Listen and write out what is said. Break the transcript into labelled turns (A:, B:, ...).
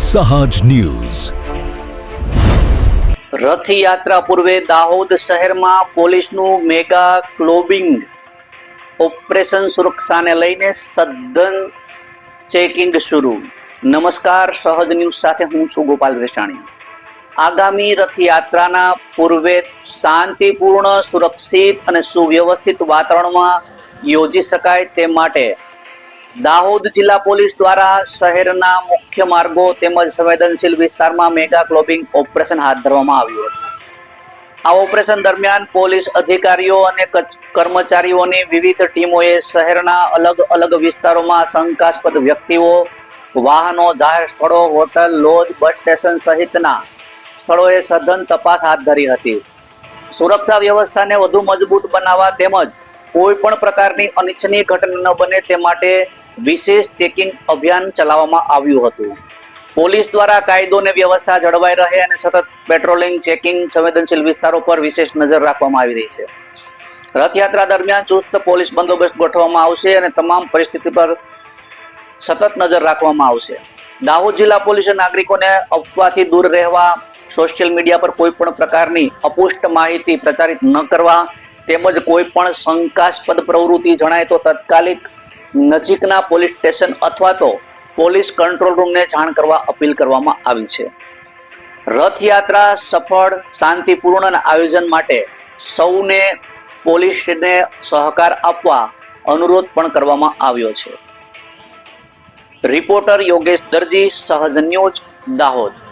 A: સહજ ન્યૂઝ।
B: રથયાત્રા પૂર્વે દાહોદ શહેરમાં પોલીસનું મેગા ક્લોબિંગ ઓપરેશન સુરક્ષાને લઈને સઘન ચેકિંગ શરૂ। નમસ્કાર, સહજ ન્યૂઝ સાથે હું છું ગોપાલ વેસાણી। આગામી રથયાત્રાના પૂર્વે શાંતિપૂર્ણ, સુરક્ષિત અને સુવ્યવસ્થિત વાતાવરણમાં યોજી શકાય તે માટે દાહોદ જિલ્લા પોલીસ દ્વારા શહેરના મુખ્ય માર્ગો તેમજ સંવેદનશીલ વિસ્તારમાં મેગા ક્લોબિંગ ઓપરેશન હાથ ધરવામાં આવ્યું હતું। આ ઓપરેશન દરમિયાન પોલીસ અધિકારીઓ અને કર્મચારીઓની વિવિધ ટીમોએ શહેરના અલગ અલગ વિસ્તારોમાં શંકાસ્પદ વ્યક્તિઓ, વાહનો, જાહેર સ્થળો, હોટલ, લોજ, બસ સ્ટેશન સહિતના સ્થળોએ સઘન તપાસ હાથ ધરી હતી। સુરક્ષા વ્યવસ્થાને વધુ મજબૂત બનાવવા તેમજ કોઈ પણ પ્રકારની અનિચ્છનીય ઘટના ન બને તે માટે વિશેષ ચેકિંગ અભિયાન ચલાવવામાં આવ્યું હતું। પોલીસ દ્વારા કાયદો અને વ્યવસ્થા જળવાઈ રહે અને સતત પેટ્રોલિંગ, ચેકિંગ, સંવેદનશીલ વિસ્તારો પર વિશેષ નજર રાખવામાં આવી રહી છે। રથયાત્રા દરમિયાન ચુસ્ત પોલીસ બંદોબસ્ત ગોઠવવામાં આવશે અને તમામ પરિસ્થિતિ પર સતત નજર રાખવામાં આવશે। દાહોદ જિલ્લા પોલીસે નાગરિકોને અફવાથી દૂર રહેવા, સોશિયલ મીડિયા પર કોઈ પણ પ્રકારની અપુષ્ટ માહિતી પ્રચારિત ન કરવા તેમજ કોઈ પણ શંકાસ્પદ પ્રવૃત્તિ જણાય તો તાત્કાલિક નજીકના પોલીસ સ્ટેશન અથવા તો પોલીસ કંટ્રોલ રૂમને જાણ કરવા અપીલ કરવામાં આવી છે। રથયાત્રા સફળ, શાંતિપૂર્ણ આયોજન માટે સૌને પોલીસને સહકાર આપવા અનુરોધ પણ કરવામાં આવ્યો છે। રિપોર્ટર યોગેશ દરજી, સહજ ન્યૂઝ, દાહોદ।